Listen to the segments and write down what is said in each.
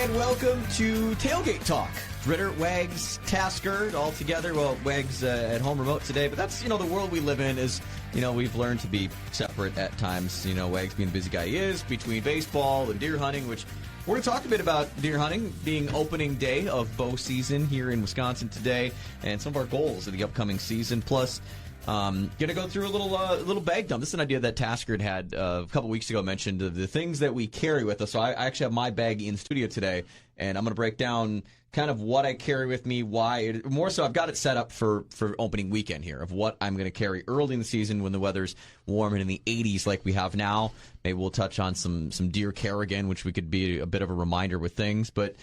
And welcome to Tailgate Talk. Ritter, Wags, Tasker, all together. Well, Wags at home remote today, but that's, the world we live in is, we've learned to be separate at times. Wags being the busy guy he is, between baseball and deer hunting, which we're going to talk a bit about deer hunting being opening day of bow season here in Wisconsin today and some of our goals of the upcoming season. Plus, going to go through a little bag dump. This is an idea that Tasker had a couple weeks ago, mentioned the things that we carry with us. So I actually have my bag in studio today, and I'm going to break down kind of what I carry with me, why. More so, I've got it set up for opening weekend here of what I'm going to carry early in the season when the weather's warm and in the 80s like we have now. Maybe we'll touch on some deer care again, which we could be a bit of a reminder with things. But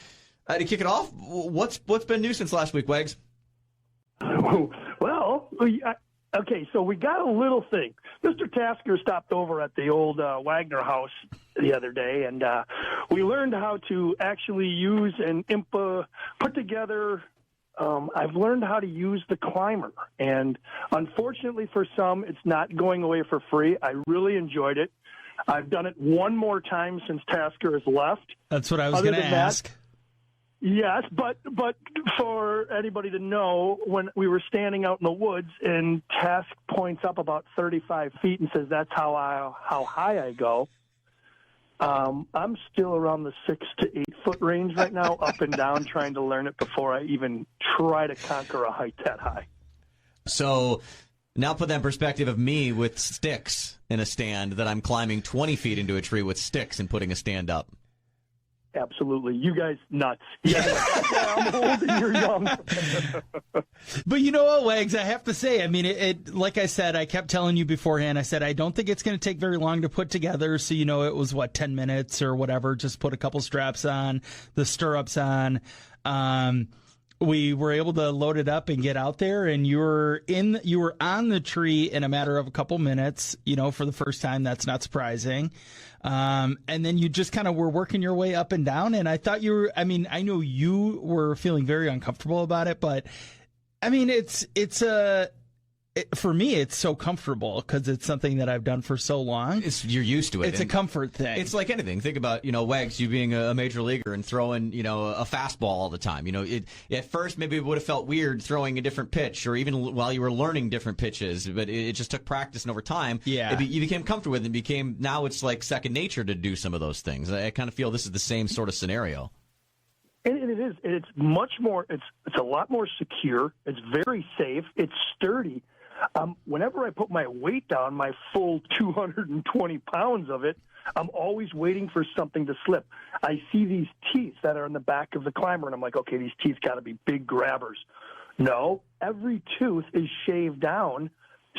to kick it off, what's been new since last week, Wags? Well, okay, so we got a little thing. Mr. Tasker stopped over at the old Wagner house the other day, and we learned how to actually use and put together. I've learned how to use the climber, and unfortunately for some, it's not going away for free. I really enjoyed it. I've done it one more time since Tasker has left. That's what I was going to ask. Yes, but for anybody to know, when we were standing out in the woods and Task points up about 35 feet and says, "That's how high I go." I'm still around the 6 to 8 foot range right now, up and down, trying to learn it before I even try to conquer a height that high. So now put that in perspective of me with sticks in a stand, that I'm climbing 20 feet into a tree with sticks and putting a stand up. Absolutely. You guys nuts. Yeah, I'm old and you're young. But you know what, Wags, I have to say, I mean, it like I said, I kept telling you beforehand, I said, I don't think it's going to take very long to put together. So, it was 10 minutes or whatever, just put a couple straps on, the stirrups on. We were able to load it up and get out there, and you were on the tree in a matter of a couple minutes, for the first time. That's not surprising. And then you just kind of were working your way up and down. And I thought I know you were feeling very uncomfortable about it, but I mean, for me, it's so comfortable because it's something that I've done for so long. You're used to it. It's a comfort thing. It's like anything. Think about, Wags, you being a major leaguer and throwing, a fastball all the time. At first, maybe it would have felt weird throwing a different pitch, or even while you were learning different pitches, but it just took practice, and over time, you became comfortable with it. Now it's like second nature to do some of those things. I kind of feel this is the same sort of scenario. And it is. It's much more, it's a lot more secure. It's very safe. It's sturdy. Whenever I put my weight down, my full 220 pounds of it, I'm always waiting for something to slip. I see these teeth that are in the back of the climber, and I'm like, okay, these teeth got to be big grabbers. No, every tooth is shaved down,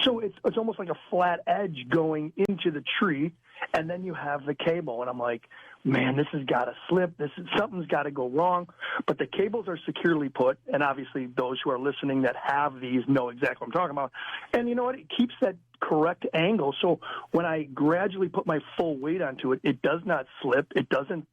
so it's almost like a flat edge going into the tree, and then you have the cable, and I'm like, man, this has got to slip. Something's got to go wrong. But the cables are securely put, and obviously those who are listening that have these know exactly what I'm talking about. And you know what? It keeps that correct angle. So when I gradually put my full weight onto it, it does not slip. It doesn't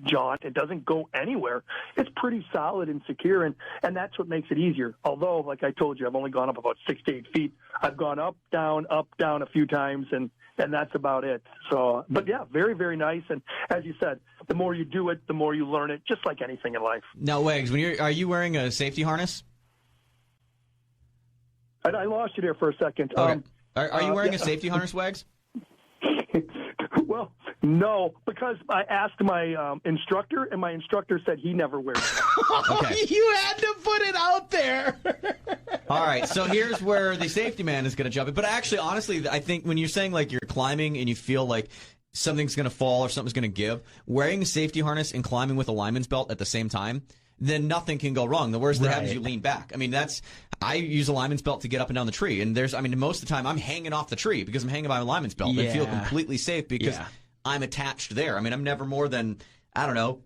jaunt. It doesn't go anywhere. It's pretty solid and secure, and that's what makes it easier. Although, like I told you, I've only gone up about 6 to 8 feet. I've gone up, down a few times, and that's about it. So, but yeah, very, very nice. And as you said, the more you do it, the more you learn it, just like anything in life. Now, Wags, are you wearing a safety harness? I lost you there for a second. Okay. Are you wearing a safety harness, Wags? Well, no, because I asked my instructor, and my instructor said he never wears it. Okay. You had to put it out there. All right, so here's where the safety man is going to jump in. But actually, honestly, I think when you're saying like you're climbing and you feel like something's going to fall or something's going to give, wearing a safety harness and climbing with a lineman's belt at the same time, then nothing can go wrong. The worst that happens is you lean back. I mean, I use a lineman's belt to get up and down the tree. And most of the time I'm hanging off the tree because I'm hanging by my lineman's belt. I feel completely safe because I'm attached there. I mean, I'm never more than, 2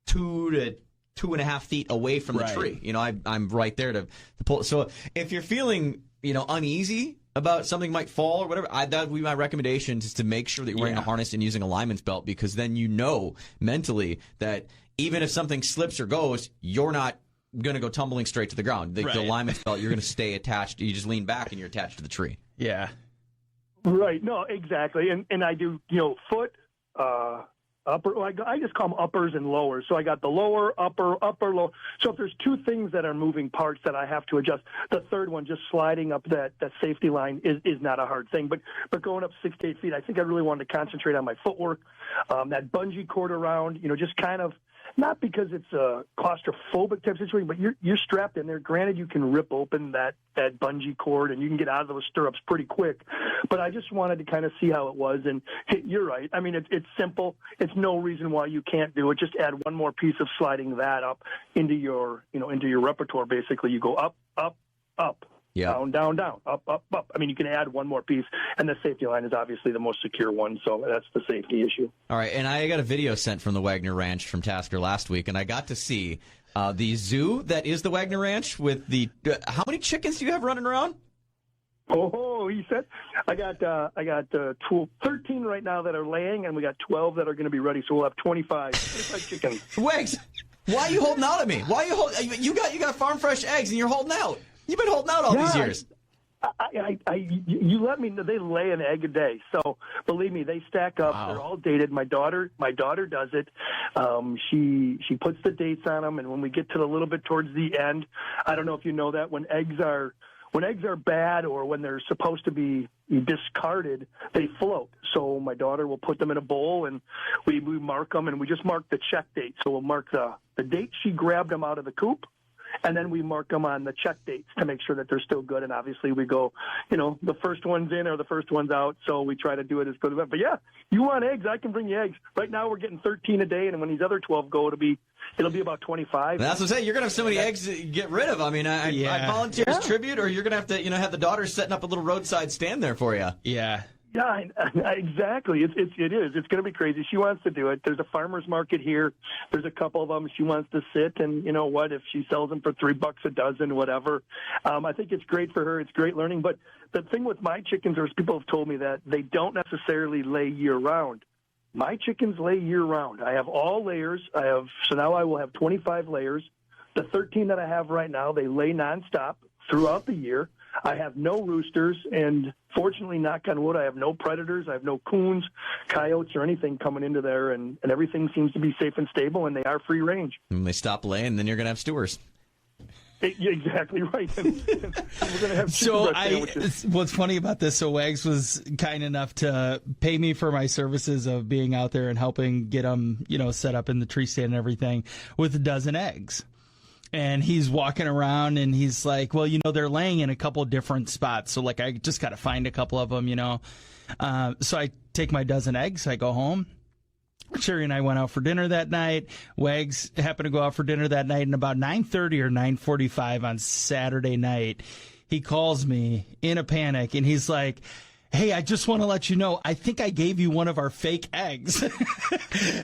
to 2.5 feet away from the tree. I'm right there to pull. So if you're feeling, uneasy about something might fall or whatever, that would be my recommendation, is to make sure that you're wearing a harness and using a lineman's belt, because then mentally that even if something slips or goes, you're not going to go tumbling straight to the ground. The lineman's belt, you're going to stay attached. You just lean back and you're attached to the tree. Yeah. Right. No, exactly. And I do, foot, upper. I just call them uppers and lowers. So I got the lower, upper, lower. So if there's two things that are moving parts that I have to adjust, the third one, just sliding up that safety line, is not a hard thing. But going up 6 to 8 feet, I think I really wanted to concentrate on my footwork, that bungee cord around, just kind of. Not because it's a claustrophobic type situation, but you're strapped in there. Granted, you can rip open that bungee cord and you can get out of those stirrups pretty quick. But I just wanted to kind of see how it was. And you're right. I mean, it's simple. It's no reason why you can't do it. Just add one more piece of sliding that up into your repertoire. Basically, you go up, up, up. Yeah. Down, down, down, up, up, up. I mean, you can add one more piece, and the safety line is obviously the most secure one, so that's the safety issue. All right, and I got a video sent from the Wagner Ranch from Tasker last week, and I got to see the zoo that is the Wagner Ranch with the how many chickens do you have running around? Oh, he said, I got 13 right now that are laying, and we got 12 that are going to be ready, so we'll have 25 chickens. Wags, why are you holding out at me? Why are you got farm fresh eggs, and you're holding out. You've been holding out all these years. You let me know. They lay an egg a day, so believe me, they stack up. Wow. They're all dated. My daughter does it. She puts the dates on them, and when we get to a little bit towards the end, I don't know if you know that when eggs are bad or when they're supposed to be discarded, they float. So my daughter will put them in a bowl, and we mark them, and we just mark the check date. So we'll mark the date she grabbed them out of the coop. And then we mark them on the check dates to make sure that they're still good. And obviously we go, the first one's in or the first one's out. So we try to do it as good as that. But yeah, you want eggs, I can bring you eggs. Right now we're getting 13 a day. And when these other 12 go, it'll be about 25. That's what I'm saying. You're going to have so many eggs to get rid of. I mean, I volunteer as tribute, or you're going to have to, have the daughter setting up a little roadside stand there for you. Yeah. Yeah, exactly. It is. It's going to be crazy. She wants to do it. There's a farmer's market here. There's a couple of them. She wants to sit, and you know what? If she sells them for $3 a dozen, whatever. I think it's great for her. It's great learning. But the thing with my chickens is people have told me that they don't necessarily lay year round. My chickens lay year round. I have all layers. So now I will have 25 layers. The 13 that I have right now, they lay nonstop throughout the year. I have no roosters, and fortunately, knock on wood, I have no predators. I have no coons, coyotes, or anything coming into there, and everything seems to be safe and stable, and they are free range. When they stop laying, then you're going to have stewards. You're exactly right. We're going to have sandwiches. What's funny about this, so Wags was kind enough to pay me for my services of being out there and helping get them, set up in the tree stand and everything with a dozen eggs. And he's walking around and he's like, well, they're laying in a couple different spots. So, I just got to find a couple of them, So I take my dozen eggs. I go home. Sherry and I went out for dinner that night. Wags happened to go out for dinner that night. And about 9:30 or 9:45 on Saturday night, he calls me in a panic. And he's like, hey, I just want to let you know, I think I gave you one of our fake eggs.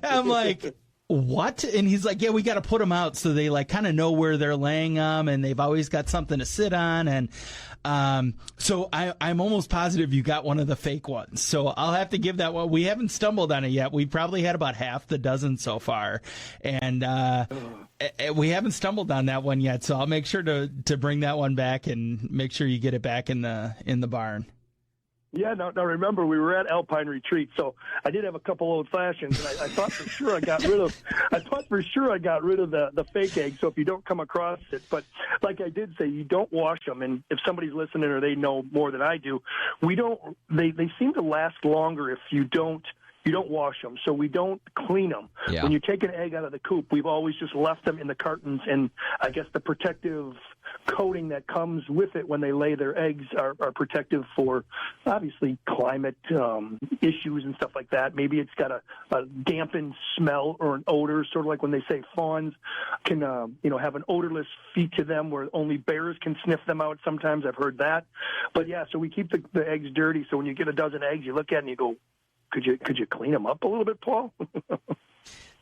I'm like, what? And he's like, yeah, we got to put them out so they kind of know where they're laying them, and they've always got something to sit on. And so I'm almost positive you got one of the fake ones. So I'll have to give that one. We haven't stumbled on it yet. We probably had about half the dozen so far, and we haven't stumbled on that one yet. So I'll make sure to bring that one back and make sure you get it back in the barn. Yeah, now remember, we were at Alpine Retreat, so I did have a couple old fashions, and I thought for sure I got rid of the fake egg. So if you don't come across it, but like I did say, you don't wash them. And if somebody's listening or they know more than I do, they seem to last longer if you don't wash them, so we don't clean them. Yeah. When you take an egg out of the coop, we've always just left them in the cartons, and I guess the protective coating that comes with it when they lay their eggs are protective for, obviously, climate issues and stuff like that. Maybe it's got a dampened smell or an odor, sort of like when they say fawns can have an odorless feet to them where only bears can sniff them out. Sometimes I've heard that. But, yeah, so we keep the eggs dirty, so when you get a dozen eggs, you look at it and you go, Could you clean them up a little bit, Paul?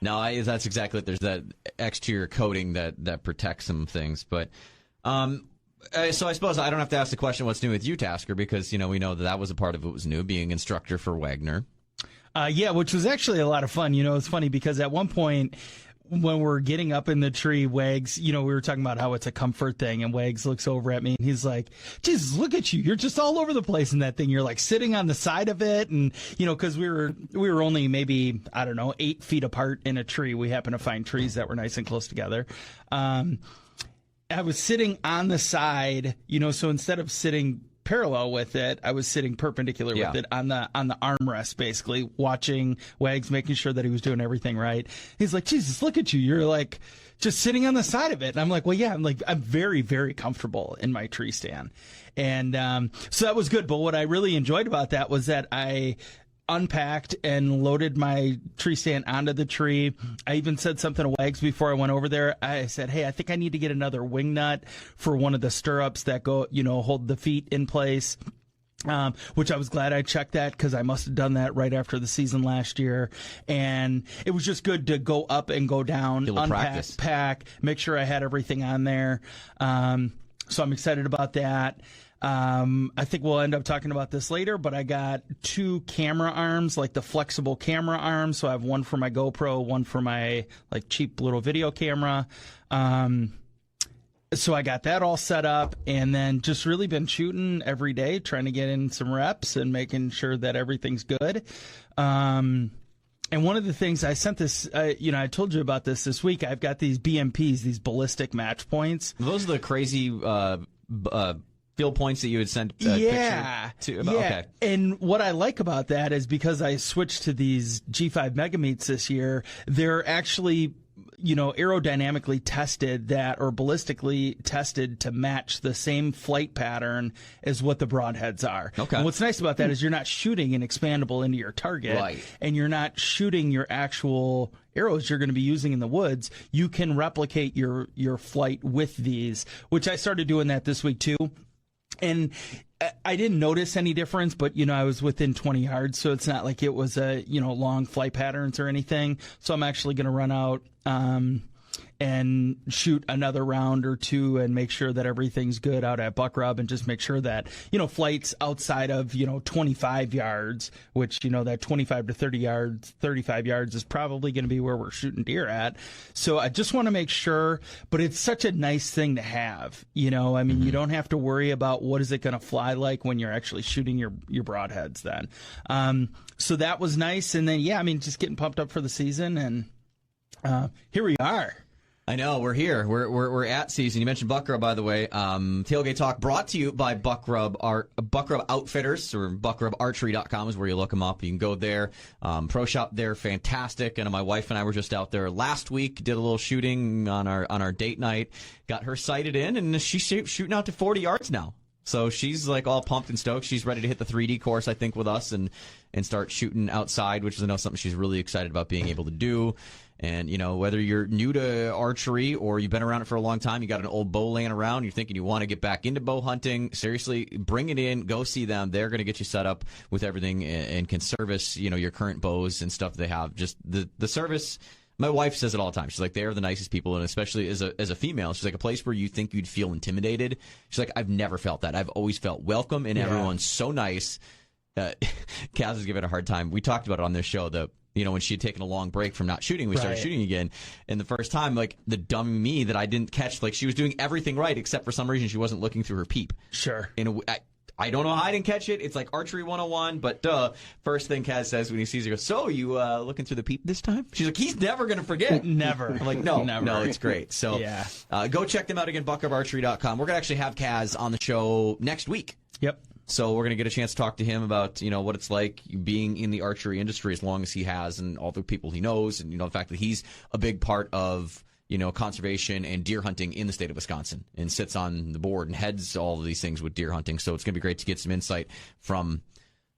No, that's exactly it. There's that exterior coating that protects some things. But so I suppose I don't have to ask the question what's new with you, Tasker, because we know that was a part of what was new, being instructor for Wagner. Yeah, which was actually a lot of fun. It's funny because at one point when we're getting up in the tree, Wags, we were talking about how it's a comfort thing, and Wags looks over at me and he's like, Jesus, look at you. You're just all over the place in that thing. You're like sitting on the side of it. And, cause we were only maybe, 8 feet apart in a tree. We happened to find trees that were nice and close together. I was sitting on the side, so instead of sitting parallel with it, I was sitting perpendicular with it on the armrest, basically watching Wags, making sure that he was doing everything right. He's like, Jesus, look at you. You're like just sitting on the side of it. And I'm like, well, yeah, I'm very, very comfortable in my tree stand. And so that was good. But what I really enjoyed about that was that I unpacked and loaded my tree stand onto the tree. I even said something to Wags before I went over there. I said, hey, I think I need to get another wing nut for one of the stirrups that go, hold the feet in place. Which I was glad I checked that, because I must have done that right after the season last year. And it was just good to go up and go down, unpack, pack, make sure I had everything on there. So I'm excited about that. I think we'll end up talking about this later, but I got 2 camera arms, like the flexible camera arms. So I have one for my GoPro, one for my cheap little video camera. So I got that all set up, and then just really been shooting every day, trying to get in some reps and making sure that everything's good. And one of the things I sent this, I told you about this week. I've got these BMPs, these ballistic match points. Those are the crazy field points that you would send picture to? Okay. And what I like about that is, because I switched to these G5 Mega Meats this year, they're actually, aerodynamically tested or ballistically tested to match the same flight pattern as what the broadheads are. Okay. And what's nice about that is you're not shooting an expandable into your target, right, and you're not shooting your actual arrows you're going to be using in the woods. You can replicate your flight with these, which I started doing that this week too. And I didn't notice any difference, but, I was within 20 yards, so it's not like it was long flight patterns or anything. So I'm actually going to run out and shoot another round or 2 and make sure that everything's good out at Buck Rub, and just make sure that, flights outside of, 25 yards, which, that 25 to 30 yards, 35 yards is probably going to be where we're shooting deer at. So I just want to make sure, but it's such a nice thing to have, you don't have to worry about what is it going to fly like when you're actually shooting your broadheads then. So that was nice. And then, just getting pumped up for the season, and here we are. I know, we're here. We're at season. You mentioned Buck Rub, by the way. Tailgate Talk brought to you by Buck Rub Outfitters, or buckrubarchery.com is where you look them up. You can go there. Pro shop there, fantastic. And my wife and I were just out there last week, did a little shooting on our date night, got her sighted in, and she's shooting out to 40 yards now. So she's all pumped and stoked. She's ready to hit the 3D course, I think, with us and start shooting outside, which is something she's really excited about being able to do. And, whether you're new to archery or you've been around it for a long time, you got an old bow laying around, you're thinking you want to get back into bow hunting, seriously, bring it in, go see them. They're going to get you set up with everything and can service, your current bows and stuff they have. Just the service. My wife says it all the time. She's like, they're the nicest people, and especially as a female, she's like, a place where you think you'd feel intimidated. She's like, I've never felt that. I've always felt welcome, and everyone's so nice. Kaz is giving it a hard time. We talked about it on this show, when she had taken a long break from not shooting, we started shooting again. And the first time, the dumb me that I didn't catch, she was doing everything right, except for some reason she wasn't looking through her peep. Sure. I don't know how I didn't catch it. It's like archery 101, but first thing Kaz says when he sees her, goes, so you looking through the peep this time? She's like, he's never going to forget. Never. I'm like, no, never. No, it's great. So go check them out again, buckrubarchery.com. We're going to actually have Kaz on the show next week. Yep. So we're going to get a chance to talk to him about, what it's like being in the archery industry as long as he has, and all the people he knows, and, the fact that he's a big part of, conservation and deer hunting in the state of Wisconsin, and sits on the board and heads all of these things with deer hunting. So it's going to be great to get some insight from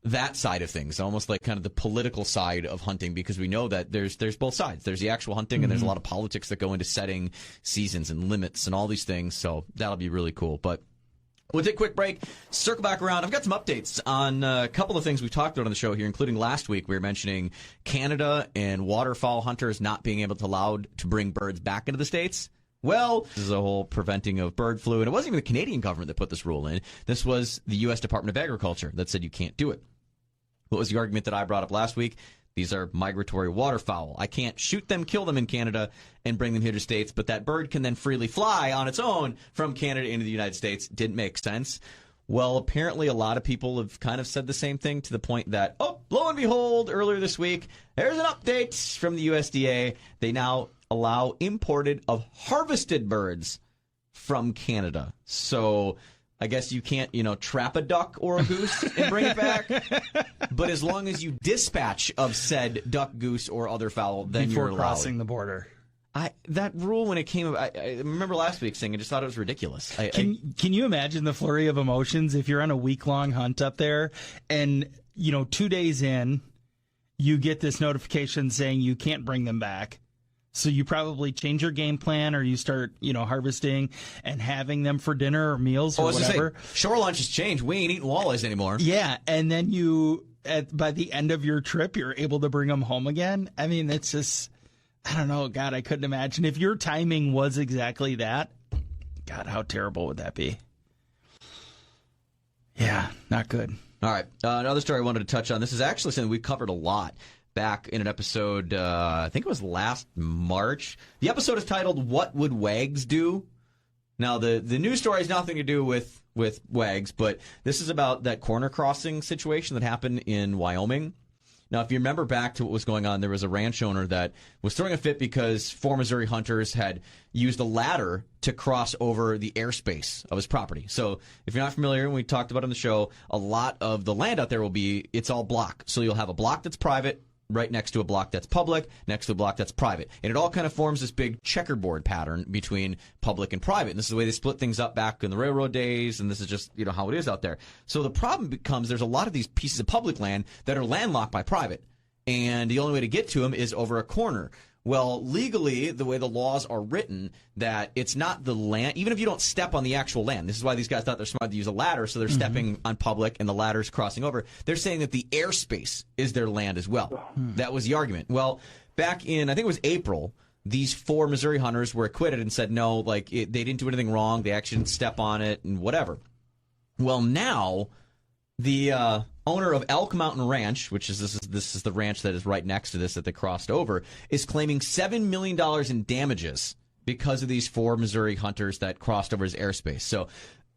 that side of things, almost like kind of the political side of hunting, because we know that there's both sides. There's the actual hunting, and there's a lot of politics that go into setting seasons and limits and all these things. So that'll be really cool. But we'll take a quick break, circle back around. I've got some updates on a couple of things we talked about on the show here, including last week. We were mentioning Canada and waterfowl hunters not being able to allowed to bring birds back into the States. Well, this is a whole preventing of bird flu, and it wasn't even the Canadian government that put this rule in. This was the U.S. Department of Agriculture that said you can't do it. What was the argument that I brought up last week? These are migratory waterfowl. I can't shoot them, kill them in Canada, and bring them here to States, but that bird can then freely fly on its own from Canada into the United States. Didn't make sense. Well, apparently a lot of people have kind of said the same thing to the point that, oh, lo and behold, earlier this week, there's an update from the USDA. They now allow imported of harvested birds from Canada. So I guess you can't, trap a duck or a goose and bring it back. But as long as you dispatch of said duck, goose, or other fowl, then you're allowed. Before crossing the border. That rule, when it came up, I remember last week saying I just thought it was ridiculous. Can you imagine the flurry of emotions if you're on a week-long hunt up there and, 2 days in, you get this notification saying you can't bring them back. So you probably change your game plan, or you start, harvesting and having them for dinner or meals or whatever. Shore lunch has changed. We ain't eating walleyes anymore. Yeah, and then by the end of your trip, you're able to bring them home again. I mean, it's just, I don't know. God, I couldn't imagine. If your timing was exactly that, God, how terrible would that be? Yeah, not good. All right. Another story I wanted to touch on. This is actually something we covered a lot back in an episode, I think it was last March. The episode is titled, What Would Wags Do? Now, the news story has nothing to do with wags, but this is about that corner crossing situation that happened in Wyoming. Now, if you remember back to what was going on, there was a ranch owner that was throwing a fit because 4 Missouri hunters had used a ladder to cross over the airspace of his property. So if you're not familiar, and we talked about it on the show, a lot of the land out there it's all block. So you'll have a block that's private, right next to a block that's public, next to a block that's private. And it all kind of forms this big checkerboard pattern between public and private. And this is the way they split things up back in the railroad days, and this is just, how it is out there. So the problem becomes there's a lot of these pieces of public land that are landlocked by private, and the only way to get to them is over a corner. Well, legally, the way the laws are written, that it's not the land, even if you don't step on the actual land. This is why these guys thought they're smart to use a ladder, so they're stepping on public and the ladder's crossing over. They're saying that the airspace is their land as well. That was the argument. Well, back in, I think it was April, these 4 Missouri hunters were acquitted and said, no, they didn't do anything wrong. They actually didn't step on it and whatever. Well, now, the owner of Elk Mountain Ranch, which is this is the ranch that is right next to this that they crossed over, is claiming $7 million in damages because of these 4 Missouri hunters that crossed over his airspace. So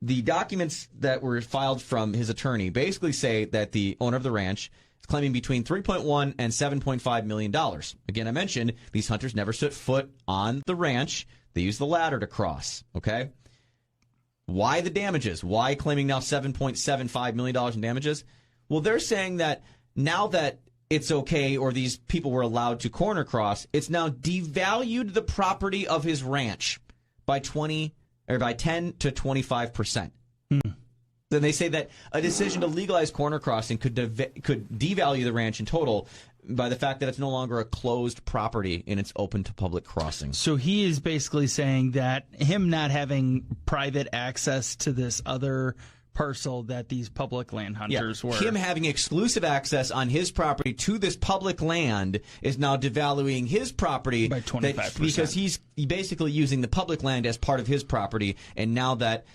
the documents that were filed from his attorney basically say that the owner of the ranch is claiming between $3.1 and $7.5 million. Again, I mentioned these hunters never set foot on the ranch. They used the ladder to cross, okay? Why the damages? Why claiming now $7.75 million in damages? Well, they're saying that now that it's okay, or these people were allowed to corner cross, it's now devalued the property of his ranch by 10 to 25%. Then they say that a decision to legalize corner crossing could devalue the ranch in total by the fact that it's no longer a closed property and it's open to public crossing. So he is basically saying that him not having private access to this other parcel that these public land hunters were. Him having exclusive access on his property to this public land is now devaluing his property by 25%. Because he's basically using the public land as part of his property, and now that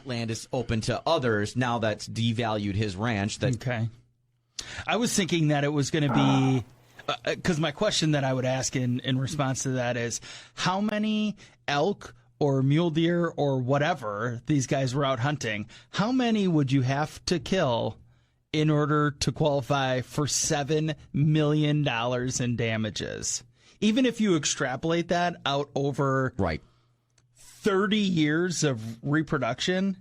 land is open to others, now that's devalued his ranch. Okay. I was thinking that it was going to be, because my question that I would ask in response to that is, how many elk or mule deer or whatever these guys were out hunting, how many would you have to kill in order to qualify for $7 million in damages? Even if you extrapolate that out over 30 years of reproduction,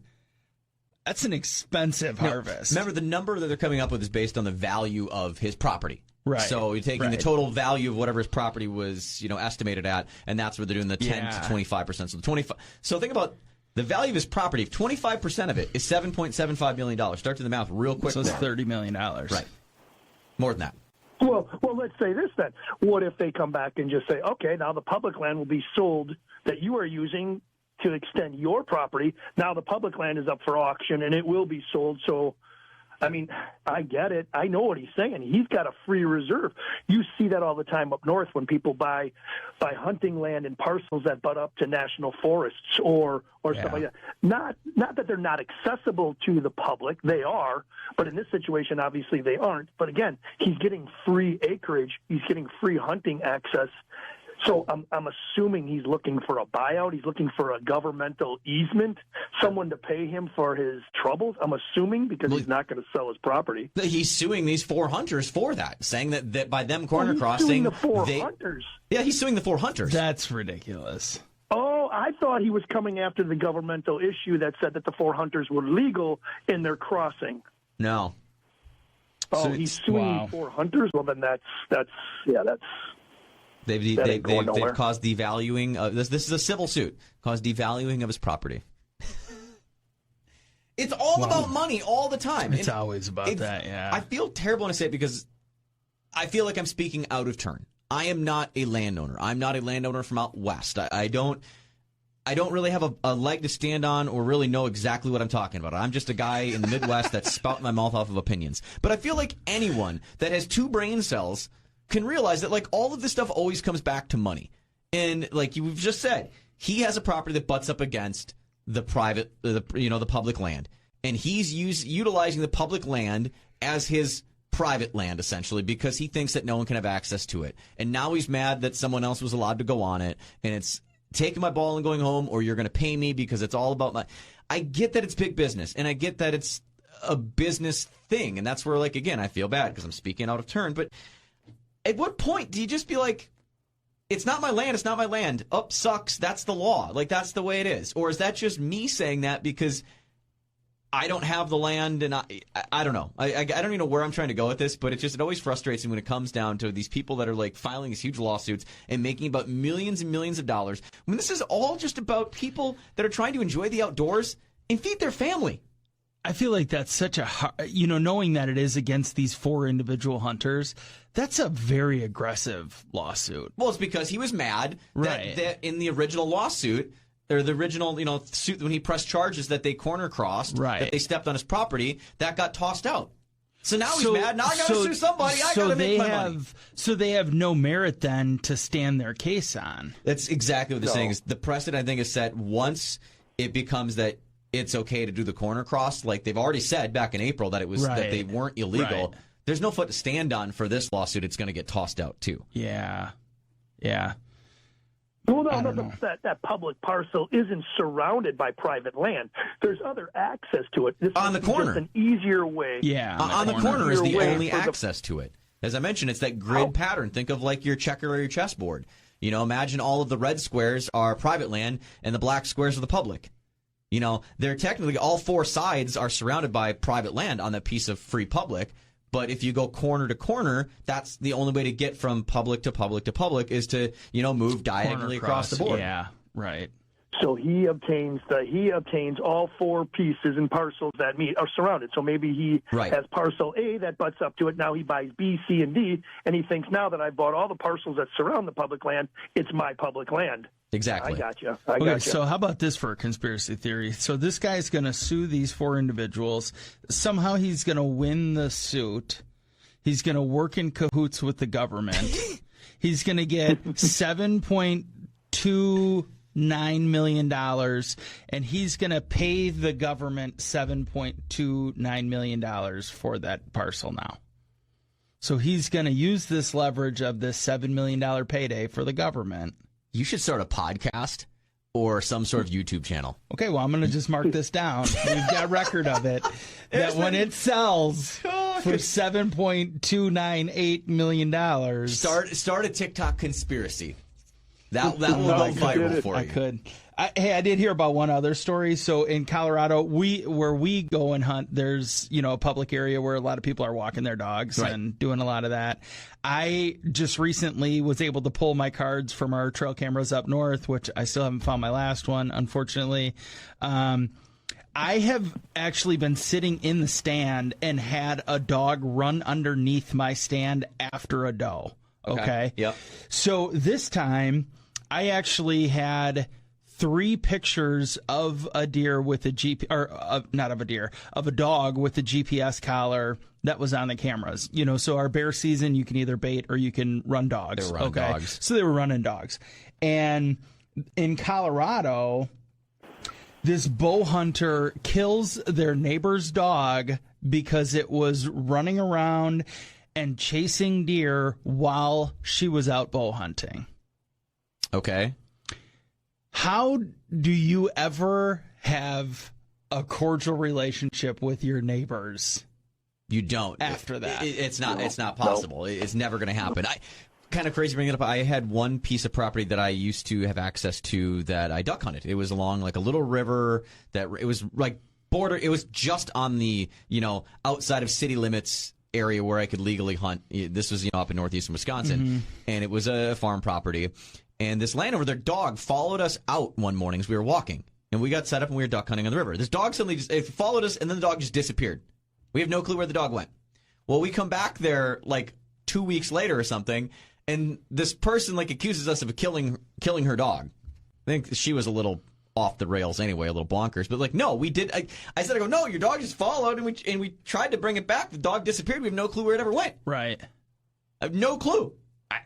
that's an expensive harvest. Remember, the number that they're coming up with is based on the value of his property. Right. So you're taking the total value of whatever his property was, estimated at, and that's where they're doing the 10 to 25%. So the 25. So think about the value of his property. If 25% of it is $7.75 million, start to the math real quick. So it's $30 million. Right. More than that. Well, let's say this then. What if they come back and just say, okay, now the public land will be sold that you are using to extend your property. Now the public land is up for auction and it will be sold. So I mean, I get it. I know what he's saying. He's got a free reserve. You see that all the time up north when people buy hunting land and parcels that butt up to national forests or stuff like that. Not that they're not accessible to the public. They are. But in this situation, obviously they aren't. But again, he's getting free acreage. He's getting free hunting access. So I'm assuming he's looking for a buyout. He's looking for a governmental easement, someone to pay him for his troubles. I'm assuming because he's not going to sell his property. He's suing these 4 hunters for that, saying that by them corner crossing, suing the 4 hunters. Yeah, he's suing the 4 hunters. That's ridiculous. Oh, I thought he was coming after the governmental issue that said that the 4 hunters were legal in their crossing. No. Oh, So he's suing 4 hunters. Well, then that's. They've caused devaluing of this. This is a civil suit. Caused devaluing of his property. It's all about money all the time. It's always about that. Yeah. I feel terrible when I say it because I feel like I'm speaking out of turn. I am not a landowner. I'm not a landowner from out west. I don't really have a leg to stand on or really know exactly what I'm talking about. I'm just a guy in the Midwest that's spouting my mouth off of opinions. But I feel like anyone that has 2 brain cells can realize that, like, all of this stuff always comes back to money. And like you've just said, he has a property that butts up against the the public land. And he's utilizing the public land as his private land, essentially, because he thinks that no one can have access to it. And now he's mad that someone else was allowed to go on it. And it's taking my ball and going home, or you're going to pay me because it's all about my... I get that it's big business, and I get that it's a business thing. And that's where, like, again, I feel bad because I'm speaking out of turn. But at what point do you just be like, it's not my land, it's not my land. Up sucks, that's the law. Like, that's the way it is. Or is that just me saying that because I don't have the land and I don't know. I don't even know where I'm trying to go with this, but it always frustrates me when it comes down to these people that are like filing these huge lawsuits and making about millions and millions of dollars. When this is all just about people that are trying to enjoy the outdoors and feed their family. I feel like that's such a hard, knowing that it is against these 4 individual hunters, that's a very aggressive lawsuit. Well, it's because he was mad that in the original lawsuit, or the original, suit when he pressed charges that they corner crossed, that they stepped on his property, that got tossed out. So now he's mad. Now I got to sue somebody. I got to make my money. So they have no merit then to stand their case on. That's exactly what they're saying. Is the precedent, I think, is set once it becomes that it's okay to do the corner cross. Like they've already said back in April that it was that they weren't illegal. Right. There's no foot to stand on for this lawsuit. It's going to get tossed out too. Yeah. Well, no, that public parcel isn't surrounded by private land. There's other access to it. This on the corner, just an easier way. Yeah, on the corner is the only access to it. As I mentioned, it's that grid pattern. Think of like your checker or your chessboard. Imagine all of the red squares are private land and the black squares are the public. They're technically all 4 sides are surrounded by private land on that piece of free public. But if you go corner to corner, that's the only way to get from public to public to public is to, move diagonally across the board. Yeah, right. So he obtains all 4 pieces and parcels that are surrounded. So maybe he has parcel A that butts up to it. Now he buys B, C, and D, and he thinks now that I bought all the parcels that surround the public land, it's my public land. Exactly. I got you. Okay, so how about this for a conspiracy theory? So this guy's going to sue these 4 individuals. Somehow he's going to win the suit. He's going to work in cahoots with the government. He's going to get $7.29 million, and he's going to pay the government $7.29 million for that parcel now. So he's going to use this leverage of this $7 million payday for the government. You should start a podcast or some sort of YouTube channel. Okay, well, I'm going to just mark this down. We've got record of it. That when it sells for $7.298 million. Start a TikTok conspiracy. That will go viral for you. I could. I did hear about one other story. So in Colorado, where we go and hunt, there's a public area where a lot of people are walking their dogs and doing a lot of that. I just recently was able to pull my cards from our trail cameras up north, which I still haven't found my last one, unfortunately. I have actually been sitting in the stand and had a dog run underneath my stand after a doe. Okay. Yep. So this time I actually had 3 pictures of a deer with a not of a deer, of a dog with a GPS collar that was on the cameras. So our bear season, you can either bait or you can run dogs. They were running dogs. So they were running dogs. And in Colorado, this bow hunter kills their neighbor's dog because it was running around and chasing deer while she was out bow hunting. Okay. How do you ever have a cordial relationship with your neighbors? You don't. After that. It's not possible. It's never going to happen. Kind of crazy bringing it up. I had one piece of property that I used to have access to that I duck hunted. It was along like a little river that it was like border. It was just on the, outside of city limits area where I could legally hunt. This was, up in northeastern Wisconsin, and it was a farm property. And this landowner, their dog followed us out one morning as we were walking, and we got set up and we were duck hunting on the river. This dog suddenly it followed us, and then the dog just disappeared. We have no clue where the dog went. Well, we come back there like 2 weeks later or something, and this person accuses us of killing her dog. I think she was a little off the rails anyway, a little bonkers. But no, we did. I said, no, your dog just followed, and we tried to bring it back. The dog disappeared. We have no clue where it ever went. Right. I have no clue.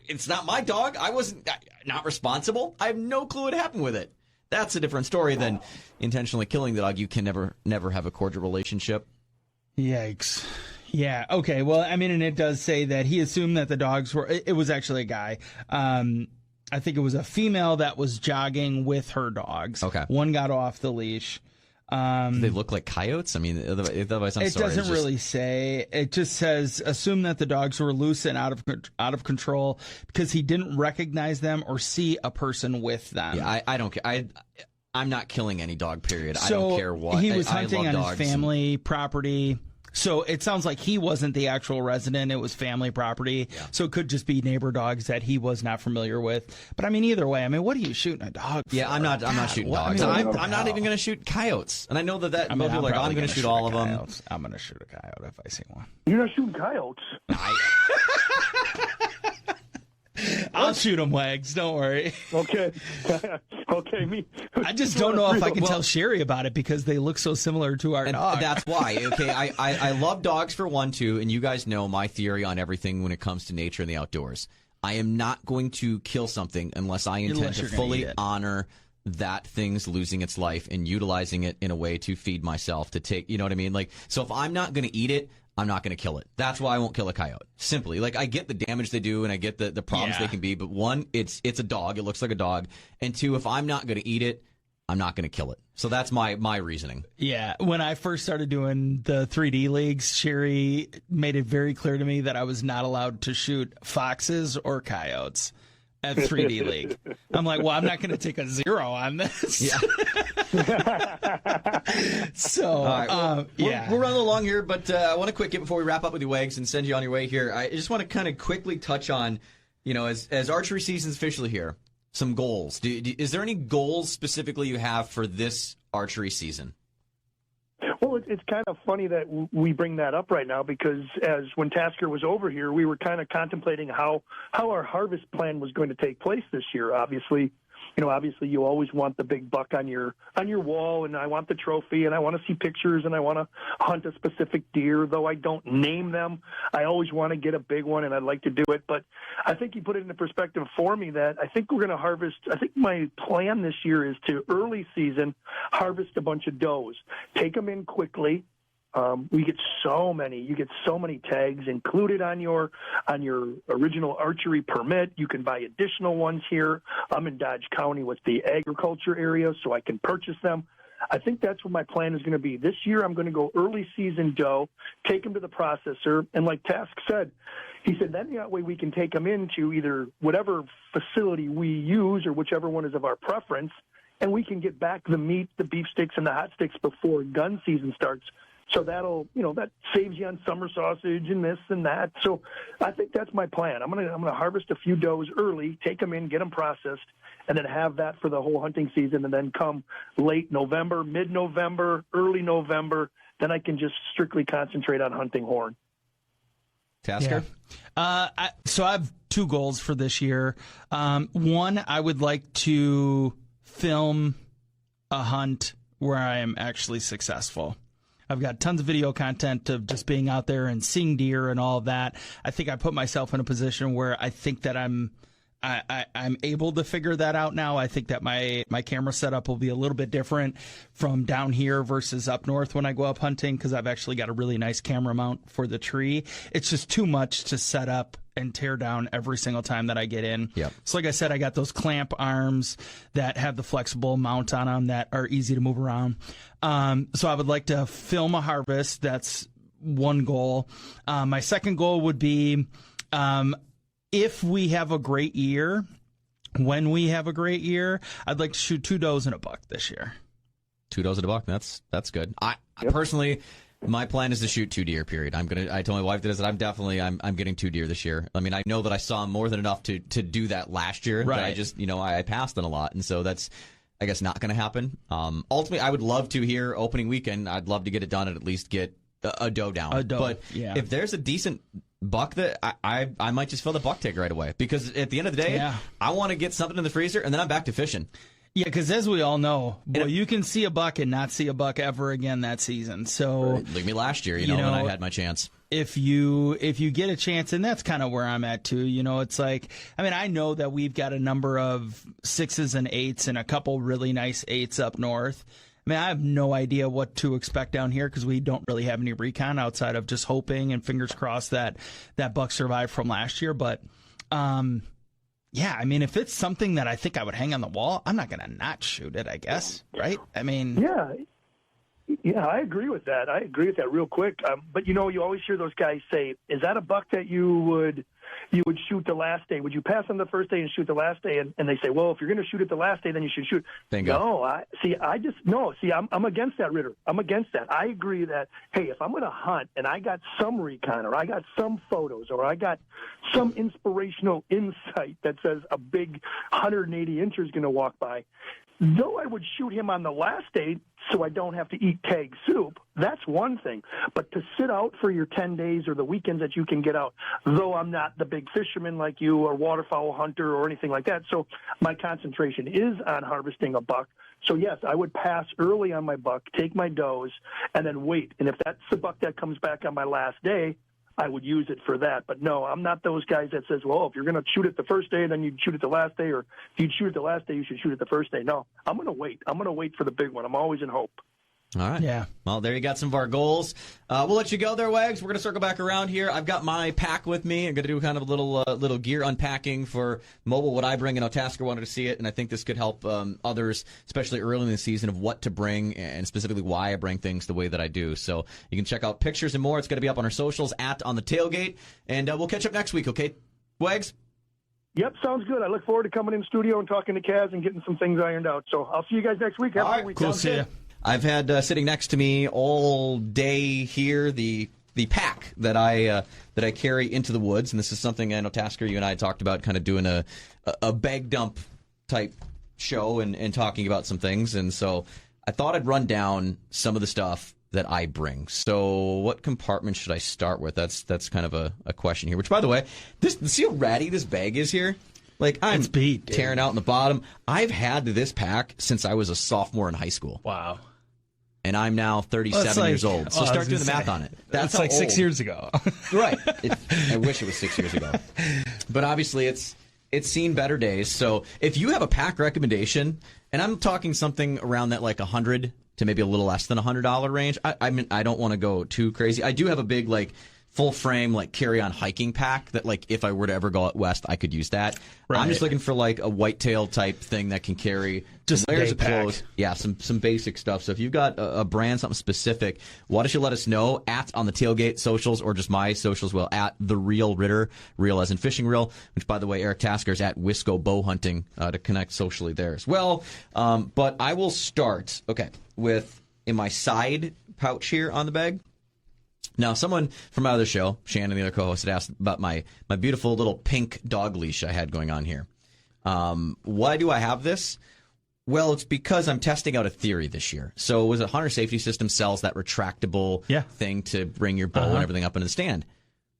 It's not my dog. I wasn't not responsible. I have no clue what happened with it. That's a different story than intentionally killing the dog. You can never have a cordial relationship. Yikes. Yeah. Okay. Well, and it does say that he assumed that the dogs were. It was actually a guy. I think it was a female that was jogging with her dogs. Okay. One got off the leash. Do they look like coyotes? Otherwise, I'm it sorry. Doesn't really say. It just says assume that the dogs were loose and out of control because he didn't recognize them or see a person with them. Yeah, I don't care. I'm not killing any dog. Period. So I don't care what. He was hunting on his family property. So it sounds like he wasn't the actual resident. It was family property. Yeah. So it could just be neighbor dogs that he was not familiar with. But either way, what are you shooting a dog for? Yeah, I'm not shooting dogs. I'm not even going to shoot coyotes. And I know that most people are like, I'm going to shoot all of them. I'm going to shoot a coyote if I see one. You're not shooting coyotes. I'll shoot them, Wags. Don't worry. Okay. Okay, me. I just don't know if I can tell Sherry about it because they look so similar to our dog. That's why. Okay, I love dogs for one, too, and you guys know my theory on everything when it comes to nature and the outdoors. I am not going to kill something unless I intend to fully honor that thing's losing its life and utilizing it in a way to feed myself, to take, you know what I mean? So if I'm not going to eat it, I'm not going to kill it. That's why I won't kill a coyote. Simply. I get the damage they do and I get the problems they can be, but one, it's a dog. It looks like a dog. And two, if I'm not going to eat it, I'm not going to kill it. So that's my reasoning. Yeah. When I first started doing the 3D leagues, Sherry made it very clear to me that I was not allowed to shoot foxes or coyotes at 3D League. I'm like, well, I'm not going to take a 0 on this. Yeah. So, right, we're running along here, but I want to quick get before we wrap up with you, Wags, and send you on your way here. I just want to kind of quickly touch on, as archery season's officially here, some goals. Is there any goals specifically you have for this archery season? Well, it's kind of funny that we bring that up right now because when Tasker was over here, we were kind of contemplating how our harvest plan was going to take place this year. Obviously, you always want the big buck on your wall, and I want the trophy, and I want to see pictures, and I want to hunt a specific deer. Though I don't name them, I always want to get a big one, and I'd like to do it. But I think you put it into perspective for me that I think we're going to harvest. I think my plan this year is to early season harvest a bunch of does, take them in quickly. You get so many tags included on your original archery permit. You can buy additional ones here. I'm in Dodge County with the agriculture area, so I can purchase them. I think that's what my plan is going to be. This year I'm going to go early season doe, take them to the processor, and like Task said, he said then that way we can take them into either whatever facility we use or whichever one is of our preference, and we can get back the meat, the beef sticks, and the hot sticks before gun season starts. So that saves you on summer sausage and this and that. So I think that's my plan. I'm gonna harvest a few does early, take them in, get them processed, and then have that for the whole hunting season. And then come late November, mid-November, early November, then I can just strictly concentrate on hunting horn. Tasker? Yeah. So I have 2 goals for this year. One, I would like to film a hunt where I am actually successful. I've got tons of video content of just being out there and seeing deer and all of that. I think I put myself in a position where I think that I'm able to figure that out now. I think that my camera setup will be a little bit different from down here versus up north when I go up hunting, because I've actually got a really nice camera mount for the tree. It's just too much to set up and tear down every single time that I get in. Yep. So like I said, I got those clamp arms that have the flexible mount on them that are easy to move around. So I would like to film a harvest. That's one goal. My second goal would be, if we have a great year, when we have a great year, I'd like to shoot 2 does and a buck this year. 2 does and a buck. That's good. I personally, my plan is to shoot 2 deer. Period. I told my wife that I'm getting 2 deer this year. I mean, I know that I saw more than enough to do that last year. Right. But I just, I passed on a lot, and so that's, I guess, not going to happen. Ultimately, I would love to here opening weekend. I'd love to get it done and at least get a doe down. A doe, but yeah. If there's a decent buck, that I might just fill the buck tag right away, because at the end of the day, I want to get something in the freezer and then I'm back to fishing. Yeah, because as we all know, boy, you can see a buck and not see a buck ever again that season. So leave me last year, when I had my chance. If you get a chance, and that's kind of where I'm at too. It's like, I mean, I know that we've got a number of 6s and 8s and a couple really nice 8s up north. I mean, I have no idea what to expect down here because we don't really have any recon outside of just hoping and fingers crossed that buck survived from last year. But, yeah, I mean, if it's something that I think I would hang on the wall, I'm not going to not shoot it, I guess, right? I mean... Yeah, I agree with that. I agree with that real quick. But, you always hear those guys say, is that a buck that you would shoot the last day? Would you pass on the first day and shoot the last day? And they say, well, if you're going to shoot it the last day, then you should shoot. Bingo. No, I'm against that, Ritter. I'm against that. I agree that, hey, if I'm going to hunt and I got some recon or I got some photos or I got some inspirational insight that says a big 180 incher is going to walk by, though I would shoot him on the last day so I don't have to eat tag soup, that's one thing. But to sit out for your 10 days or the weekends that you can get out, though I'm not the big fisherman like you or waterfowl hunter or anything like that, so my concentration is on harvesting a buck. So, yes, I would pass early on my buck, take my does, and then wait. And if that's the buck that comes back on my last day, I would use it for that. But no, I'm not those guys that says, well, if you're going to shoot it the first day, then you'd shoot it the last day, or if you'd shoot it the last day, you should shoot it the first day. No, I'm going to wait. I'm going to wait for the big one. I'm always in hope. All right. Yeah. Well, there you got some of our goals. We'll let you go there, Wags. We're going to circle back around here. I've got my pack with me. I'm going to do kind of a little gear unpacking for mobile, what I bring. Tasker wanted to see it, and I think this could help others, especially early in the season, of what to bring and specifically why I bring things the way that I do. So you can check out pictures and more. It's going to be up on our socials On the Tailgate, and we'll catch up next week, okay, Wags? Yep, sounds good. I look forward to coming in studio and talking to Kaz and getting some things ironed out. So I'll see you guys next week. Have a good week. Cool. See ya. I've had sitting next to me all day here the pack that I carry into the woods, and this is something I know, Tasker, you and I talked about, kind of doing a bag dump type show and talking about some things, and so I thought I'd run down some of the stuff that I bring. So what compartment should I start with? That's kind of a question here. Which, by the way, see how ratty this bag is here? Like, I'm tearing out in the bottom. I've had this pack since I was a sophomore in high school. Wow. And I'm now 37 years old. So start doing the math on it. That's like 6 years ago. Right. I wish it was 6 years ago. But obviously it's seen better days. So if you have a pack recommendation, and I'm talking something around that like $100 to maybe a little less than $100 range, I mean, I don't want to go too crazy. I do have a big like full frame like carry-on hiking pack that like if I were to ever go out west, I could use that. Right. I'm just looking for like a whitetail type thing that can carry just layers of clothes. Yeah, some basic stuff. So if you've got a brand, something specific, why don't you let us know On the Tailgate socials, or just my socials, at The Real Ritter, real as in fishing reel, which by the way, Eric Tasker is at Wisco Bow Hunting to connect socially there as well. But I will start, with in my side pouch here on the bag. Now, someone from my other show, Shannon, the other co-host, had asked about my beautiful little pink dog leash I had going on here. Why do I have this? Well, it's because I'm testing out a theory this year. So was it Hunter Safety System sells that retractable thing to bring your bow and everything up into the stand?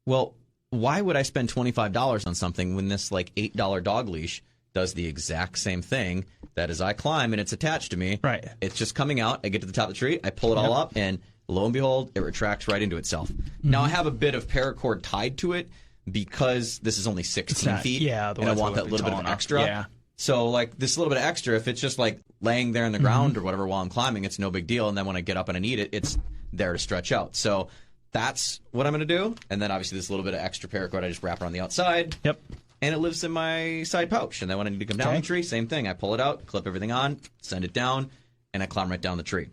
Well, why would I spend $25 on something when this like $8 dog leash does the exact same thing. That as I climb and it's attached to me, Right. It's just coming out. I get to the top of the tree, I pull it all up, and lo and behold, it retracts right into itself. Now I have a bit of paracord tied to it because this is only 16 feet, and I want that little bit of extra. Yeah. So like this little bit of extra, if it's just like laying there in the ground or whatever while I'm climbing, it's no big deal. And then when I get up and I need it, it's there to stretch out. So that's what I'm going to do. And then obviously this little bit of extra paracord, I just wrap around the outside. Yep. And it lives in my side pouch. And then when I need to come down the tree, same thing. I pull it out, clip everything on, send it down, and I climb right down the tree.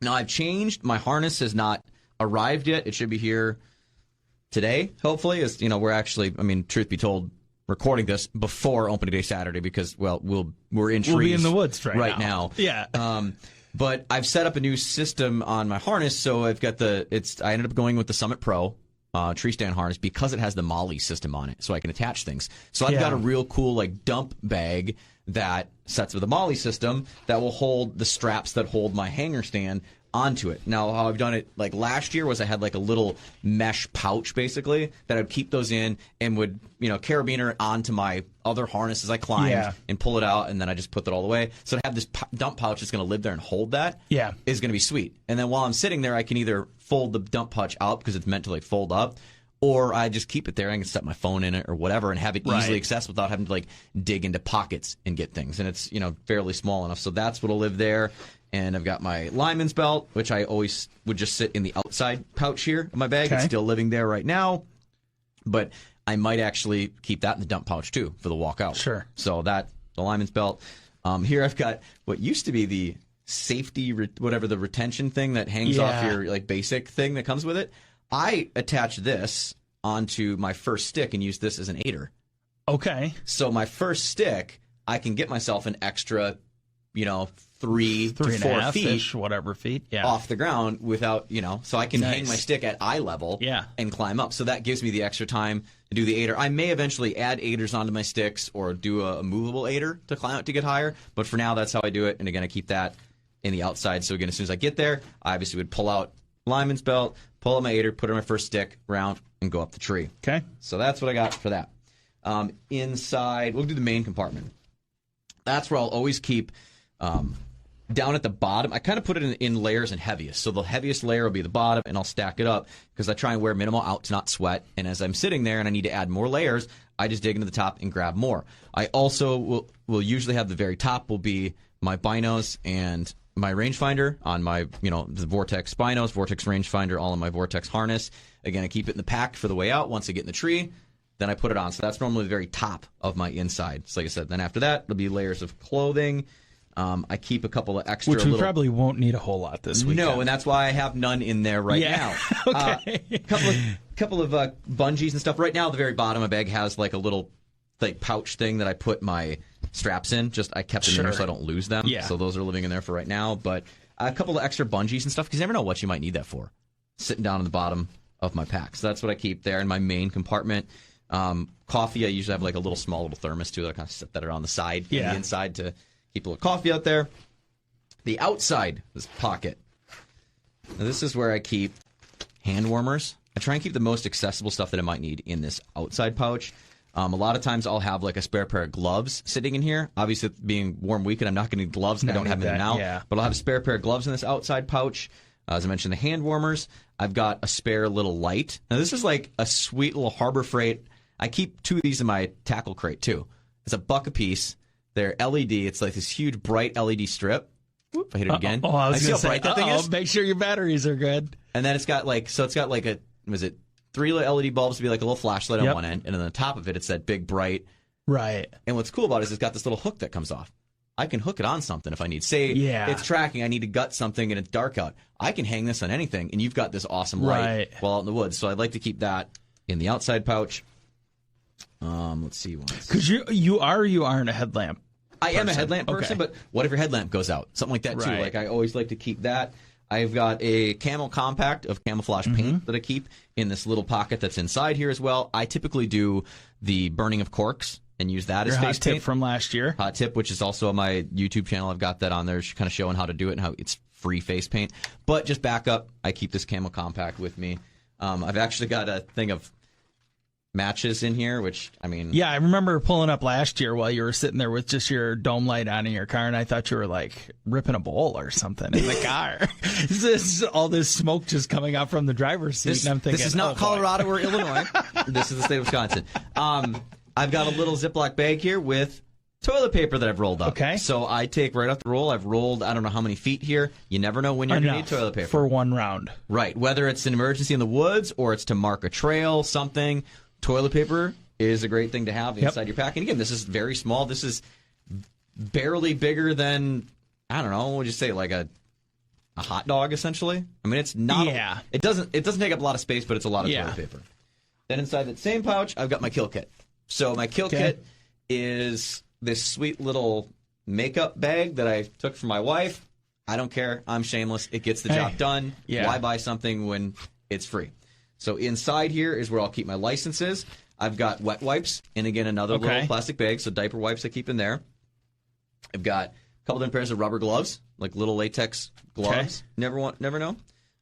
Now I've changed. My harness has not arrived yet. It should be here today, hopefully. As you know, we're actually, I mean, truth be told, recording this before opening day Saturday because, well, we're in trees. We'll be in the woods right now. Yeah. But I've set up a new system on my harness, so I've got I ended up going with the Summit Pro tree stand harness because it has the Molly system on it, so I can attach things. So I've got a real cool like dump bag that sets with the Molly system that will hold the straps that hold my hanger stand onto it. Now, how I've done it like last year was I had like a little mesh pouch basically that I'd keep those in and would, carabiner it onto my other harness as I climbed and pull it out, and then I just put that all the way. So to have this dump pouch that's going to live there and hold that is going to be sweet. And then while I'm sitting there, I can either fold the dump pouch out because it's meant to like fold up, or I just keep it there. I can set my phone in it or whatever and have it easily accessible without having to like dig into pockets and get things. And it's, fairly small enough. So that's what'll live there. And I've got my lineman's belt, which I always would just sit in the outside pouch here of my bag. It's still living there right now. But I might actually keep that in the dump pouch, too, for the walk out. Sure. So the lineman's belt. Here I've got what used to be the safety, the retention thing that hangs off your like basic thing that comes with it. I attach this onto my first stick and use this as an aider. Okay. So my first stick, I can get myself an extra, 3 to 4 feet, whatever feet, off the ground without, so I can hang my stick at eye level and climb up. So that gives me the extra time to do the aider. I may eventually add aiders onto my sticks or do a movable aider to climb up to get higher. But for now, that's how I do it. And again, I keep that in the outside. So again, as soon as I get there, I obviously would pull out lineman's belt, pull out my aider, put it on my first stick, round, and go up the tree. Okay. So that's what I got for that. Inside, we'll do the main compartment. That's where I'll always keep down at the bottom. I kind of put it in layers and heaviest. So the heaviest layer will be the bottom, and I'll stack it up because I try and wear minimal out to not sweat. And as I'm sitting there and I need to add more layers, I just dig into the top and grab more. I also will usually have the very top will be my binos and my rangefinder on my, the Vortex binos, Vortex rangefinder, all in my Vortex harness. Again, I keep it in the pack for the way out. Once I get in the tree, then I put it on. So that's normally the very top of my inside. So like I said, then after that, there'll be layers of clothing. I keep a couple of extra. Which we probably won't need a whole lot this weekend. No, and that's why I have none in there right now. Okay. Couple of bungees and stuff. Right now, the very bottom of my bag has like a little like pouch thing that I put my straps in. Just I kept them in there so I don't lose them. Yeah. So those are living in there for right now. But a couple of extra bungees and stuff because you never know what you might need that for. Sitting down on the bottom of my pack. So that's what I keep there in my main compartment. Coffee, I usually have like a small little thermos too that I kind of set that around the side and the inside to keep a little coffee out there. The outside, this pocket. Now, this is where I keep hand warmers. I try and keep the most accessible stuff that I might need in this outside pouch. A lot of times I'll have like a spare pair of gloves sitting in here. Obviously, being warm weekend, I'm not going to need gloves. I don't have them now. But I'll have a spare pair of gloves in this outside pouch. As I mentioned, the hand warmers. I've got a spare little light. Now, this is like a sweet little Harbor Freight. I keep 2 of these in my tackle crate, too. It's $1 a piece. They're LED. It's like this huge, bright LED strip. Whoop, if I hit it again. I was see going how bright that thing is? Make sure your batteries are good. And then it's got like 3 LED bulbs to be like a little flashlight on one end. And on the top of it, it's that big, bright. Right. And what's cool about it is it's got this little hook that comes off. I can hook it on something if I need. Say it's tracking, I need to gut something and it's dark out. I can hang this on anything, and you've got this awesome light while out in the woods. So I'd like to keep that in the outside pouch. Let's see. Because you aren't a headlamp I am a headlamp person, but what if your headlamp goes out? Something like that, too. Right. Like, I always like to keep that. I've got a Camel Compact of camouflage paint that I keep in this little pocket that's inside here as well. I typically do the burning of corks and use that as face hot tip paint. from last year. Hot tip, which is also on my YouTube channel. I've got that on there, kind of showing how to do it and how it's free face paint. But just back up, I keep this Camel Compact with me. I've actually got a thing of matches in here, which, I mean... Yeah, I remember pulling up last year while you were sitting there with just your dome light on in your car, and I thought you were, like, ripping a bowl or something in the car. All this smoke just coming out from the driver's seat, and I'm thinking... This is not Colorado or Illinois. This is the state of Wisconsin. I've got a little Ziploc bag here with toilet paper that I've rolled up. Okay. So I take right off the roll. I've rolled, I don't know how many feet here. You never know when you're going to need toilet paper. For one round. Right. Whether it's an emergency in the woods or it's to mark a trail, something... Toilet paper is a great thing to have inside your pack. And again, this is very small. This is barely bigger than, I don't know, what would you say, like a hot dog, essentially? I mean, it's not. Yeah. It doesn't take up a lot of space, but it's a lot of toilet paper. Then inside that same pouch, I've got my kill kit. So my kill kit is this sweet little makeup bag that I took from my wife. I don't care. I'm shameless. It gets the job done. Yeah. Why buy something when it's free? So inside here is where I'll keep my licenses. I've got wet wipes, and again, another little plastic bag, so diaper wipes I keep in there. I've got a couple different pairs of rubber gloves, like little latex gloves. Never know.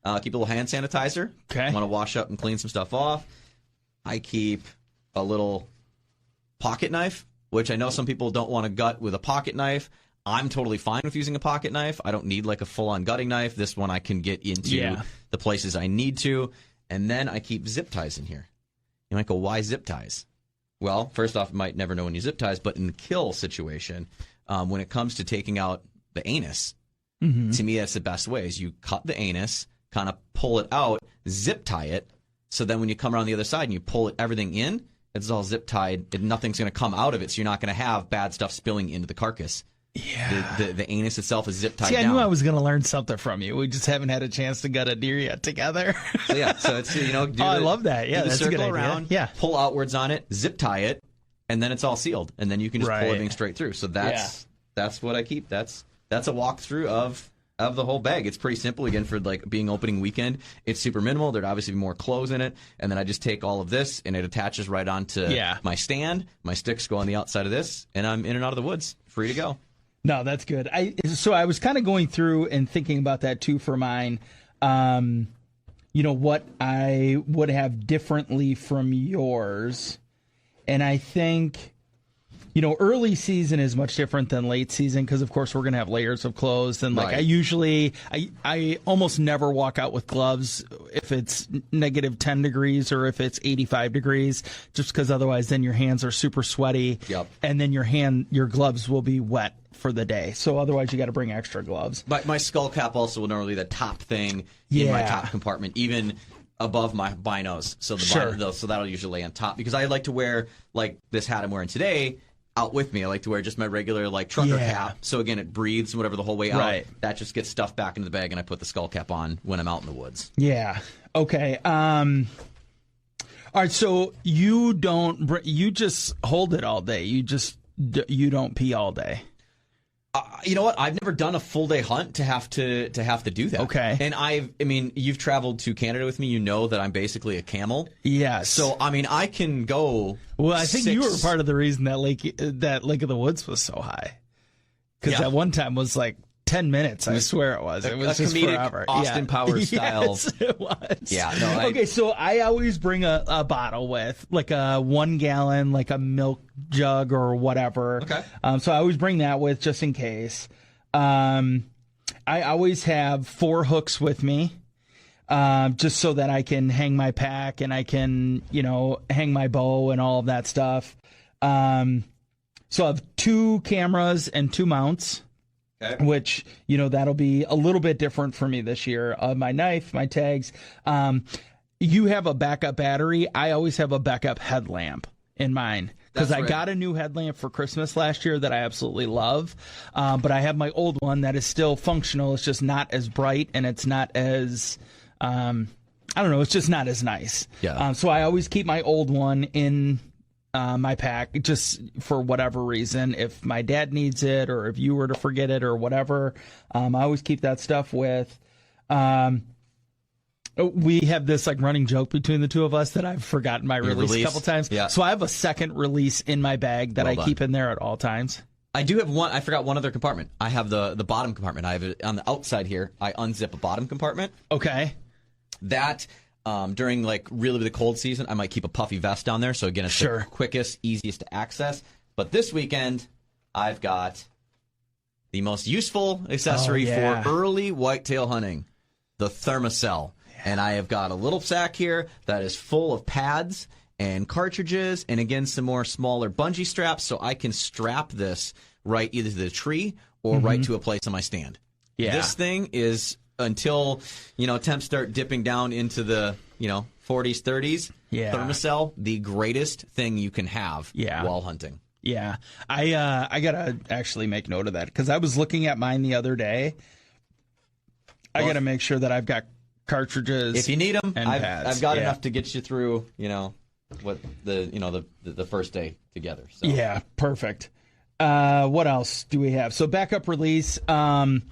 Keep a little hand sanitizer. Okay. Want to wash up and clean some stuff off. I keep a little pocket knife, which I know some people don't want to gut with a pocket knife. I'm totally fine with using a pocket knife. I don't need like a full-on gutting knife. This one I can get into the places I need to. And then I keep zip ties in here. You might go, why zip ties? Well, first off, you might never know when you zip ties, but in the kill situation, when it comes to taking out the anus, to me that's the best way is you cut the anus, kind of pull it out, zip tie it, so then when you come around the other side and you pull everything in, it's all zip tied, and nothing's going to come out of it, so you're not going to have bad stuff spilling into the carcass. Yeah. The anus itself is zip tied down. down. I knew I was going to learn something from you. We just haven't had a chance to gut a deer yet together. So it's, I love that. Yeah, do the that's circle a good around, idea. Yeah. Pull outwards on it, zip tie it, and then it's all sealed. And then you can just pull everything straight through. So that's what I keep. That's a walkthrough of the whole bag. It's pretty simple, again, for like being opening weekend. It's super minimal. There'd obviously be more clothes in it. And then I just take all of this, and it attaches right onto my stand. My sticks go on the outside of this, and I'm in and out of the woods, free to go. No, that's good. So I was kind of going through and thinking about that too for mine. What I would have differently from yours. And I think, early season is much different than late season because, of course, we're going to have layers of clothes. And like I almost never walk out with gloves if it's negative 10 degrees or if it's 85 degrees, just because otherwise then your hands are super sweaty. Yep. And then your gloves will be wet for the day. So otherwise you got to bring extra gloves. But my skull cap also will normally be the top thing in my top compartment, even above my binos. So so that'll usually lay on top because I like to wear like this hat I'm wearing today out with me. I like to wear just my regular like trucker cap. So again, it breathes whatever the whole way out. Right. That just gets stuffed back into the bag and I put the skull cap on when I'm out in the woods. Yeah. Okay. All right. So you just hold it all day. You don't pee all day. You know what? I've never done a full day hunt to have to do that. Okay. And I mean, you've traveled to Canada with me. You know that I'm basically a camel. Yes. So I mean, I can go. Well, I think you were part of the reason that Lake of the Woods was so high because that one time was like 10 minutes. I swear it was. It was just comedic forever. Austin Powers style. Yes, it was. Yeah. No. Okay, so I always bring a bottle with like a 1 gallon, like a milk jug or whatever. Okay. So I always bring that with just in case. I always have 4 hooks with me, just so that I can hang my pack and I can, hang my bow and all of that stuff. So I have 2 cameras and 2 mounts. Okay. Which, that'll be a little bit different for me this year. My knife, my tags. You have a backup battery. I always have a backup headlamp in mine because I got a new headlamp for Christmas last year that I absolutely love. But I have my old one that is still functional. It's just not as bright and it's not as, I don't know, it's just not as nice. Yeah. So I always keep my old one in my pack just for whatever reason. If my dad needs it or if you were to forget it or whatever, I always keep that stuff with. We have this like running joke between the two of us that I've forgotten my release a couple times. Yeah. So I have a second release in my bag that I keep in there at all times. I do have one. I forgot one other compartment. I have the bottom compartment. I have it on the outside here. I unzip a bottom compartment. Okay. That During like really the cold season, I might keep a puffy vest down there. So again, it's the quickest, easiest to access. But this weekend, I've got the most useful accessory for early whitetail hunting, the Thermacell. And I have got a little sack here that is full of pads and cartridges, and again, some more smaller bungee straps, so I can strap this right either to the tree or right to a place on my stand. Yeah. This thing is, until, temps start dipping down into the, 40s, 30s, Thermacell, the greatest thing you can have while hunting. Yeah. I got to actually make note of that, because I was looking at mine the other day. I got to make sure that I've got cartridges. If you need them, pads. I've got enough to get you through, what the first day together. So. Yeah, perfect. What else do we have? So backup release. I'm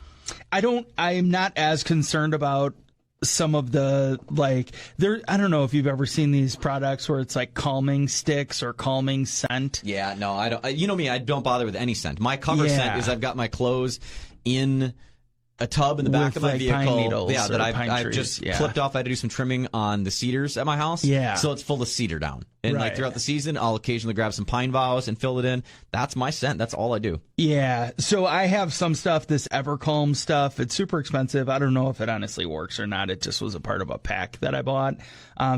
not as concerned about some of the, I don't know if you've ever seen these products where it's like calming sticks or calming scent. Yeah, no, I don't. You know me, I don't bother with any scent. My cover scent is I've got my clothes in a tub in the back of my vehicle. Pine needles that I've just clipped off. I had to do some trimming on the cedars at my house. Yeah. So it's full of cedar down. And throughout the season, I'll occasionally grab some pine boughs and fill it in. That's my scent. That's all I do. Yeah. So I have some stuff, this Evercalm stuff. It's super expensive. I don't know if it honestly works or not. It just was a part of a pack that I bought.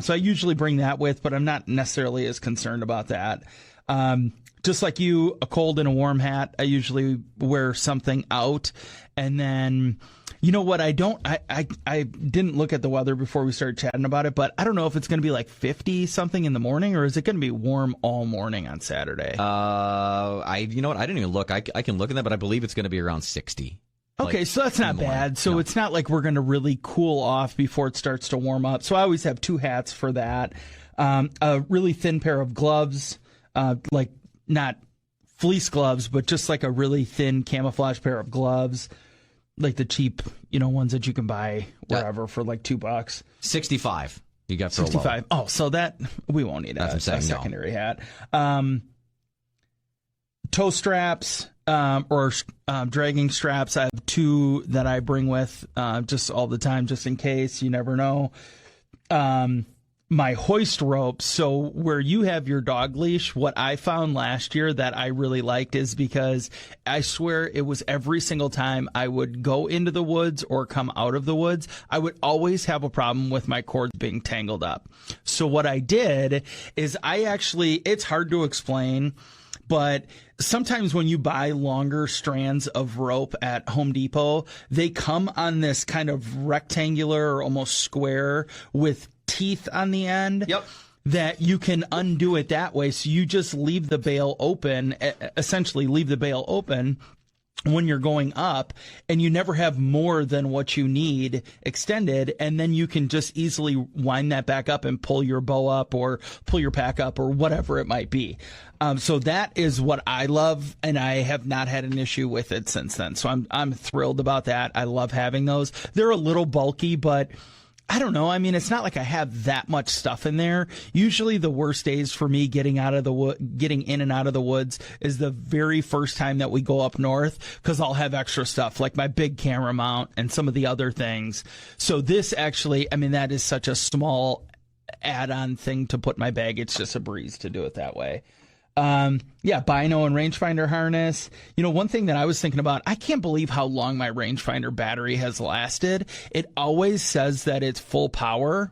So I usually bring that with, but I'm not necessarily as concerned about that. Just like you, a cold and a warm hat, I usually wear something out. And then, you know what, I didn't look at the weather before we started chatting about it, but I don't know if it's going to be like 50 something in the morning, or is it going to be warm all morning on Saturday? You know what, I didn't even look. I can look at that, but I beve it's going to be around 60. Okay, so that's not bad. So it's not like we're going to really cool off before it starts to warm up. So I always have two hats for that. A really thin pair of gloves, like not fleece gloves, but just like a really thin camouflage pair of gloves, like the cheap, ones that you can buy wherever for like $2. 65 you got for 65. Oh, so that we won't need a secondary hat. Toe straps or dragging straps. I have two that I bring with just all the time, just in case. You never know. My hoist rope. So where you have your dog leash, what I found last year that I really liked is because I swear it was every single time I would go into the woods or come out of the woods, I would always have a problem with my cords being tangled up. So what I did is it's hard to explain, but sometimes when you buy longer strands of rope at Home Depot, they come on this kind of rectangular or almost square with teeth on the end. Yep. That you can undo it that way. So you just leave the bail open, essentially leave the bail open when you're going up, and you never have more than what you need extended, and then you can just easily wind that back up and pull your bow up or pull your pack up or whatever it might be. So that is what I love, and I have not had an issue with it since then. So I'm thrilled about that. I love having those. They're a little bulky, but I don't know. I mean, it's not like I have that much stuff in there. Usually the worst days for me getting in and out of the woods is the very first time that we go up north, because I'll have extra stuff like my big camera mount and some of the other things. So this actually, that is such a small add-on thing to put in my bag. It's just a breeze to do it that way. Bino and rangefinder harness. One thing that I was thinking about, I can't believe how long my rangefinder battery has lasted. It always says that it's full power,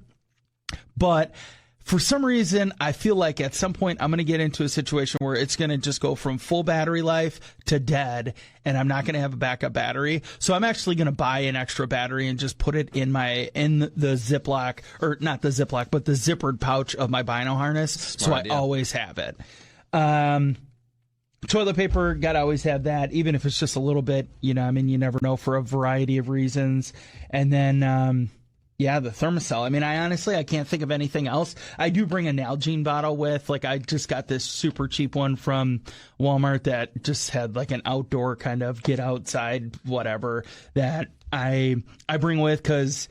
but for some reason, I feel like at some point I'm going to get into a situation where it's going to just go from full battery life to dead, and I'm not going to have a backup battery. So I'm actually going to buy an extra battery and just put it in the Ziploc, or not the Ziploc, but the zippered pouch of my Bino harness. Smart idea. I always have it. Toilet paper, gotta always have that, even if it's just a little bit, you never know, for a variety of reasons. And then, the Thermacell. I can't think of anything else. I do bring a Nalgene bottle with, I just got this super cheap one from Walmart that just had an outdoor kind of get outside, whatever, that I bring with, because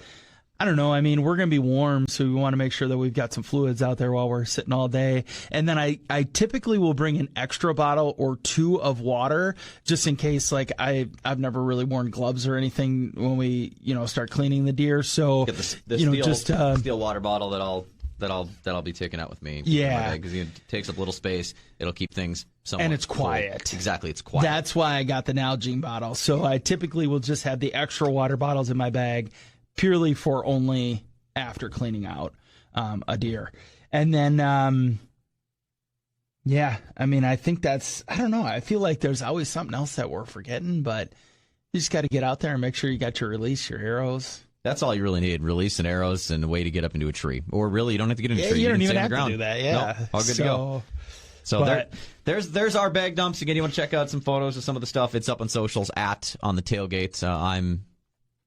I don't know. I mean, we're going to be warm, so we want to make sure that we've got some fluids out there while we're sitting all day. And then I typically will bring an extra bottle or two of water just in case, like, I've never really worn gloves or anything when we, start cleaning the deer. So, Get the steel water bottle that I'll be taking out with me. Yeah. Because it takes up a little space. It'll keep things somewhat and it's cool. quiet. Exactly, it's quiet. That's why I got the Nalgene bottle. So I typically will just have the extra water bottles in my bag purely for only after cleaning out a deer. And then, I think I don't know. I feel like there's always something else that we're forgetting, but you just got to get out there and make sure you got your release, your arrows. That's all you really need. Release and arrows and a way to get up into a tree. Or really, you don't have to get into a tree. You don't can even stay have on the ground. to do that. Yeah. Nope, all good to go. So there's our bag dumps. Again, you want to check out some photos of some of the stuff. It's up on socials On the Tailgate. I'm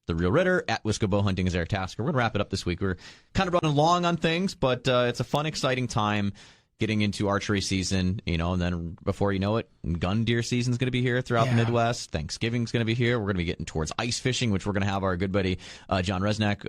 The Real Ritter. Wisco Bow Hunting is Eric Tasker. We're going to wrap it up this week. We're kind of running long on things, but it's a fun, exciting time getting into archery season, and then before you know it, gun deer season is going to be here throughout the Midwest. Thanksgiving's going to be here. We're going to be getting towards ice fishing, which we're going to have our good buddy John Resnack,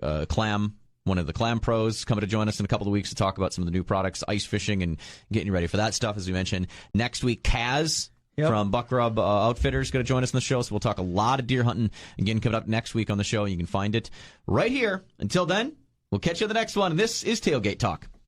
one of the clam pros, coming to join us in a couple of weeks to talk about some of the new products, ice fishing, and getting you ready for that stuff, as we mentioned. Next week, Kaz from Buck Rub Outfitters going to join us on the show, so we'll talk a lot of deer hunting. Again, coming up next week on the show, and you can find it right here. Until then, we'll catch you on the next one, and this is Tailgate Talk.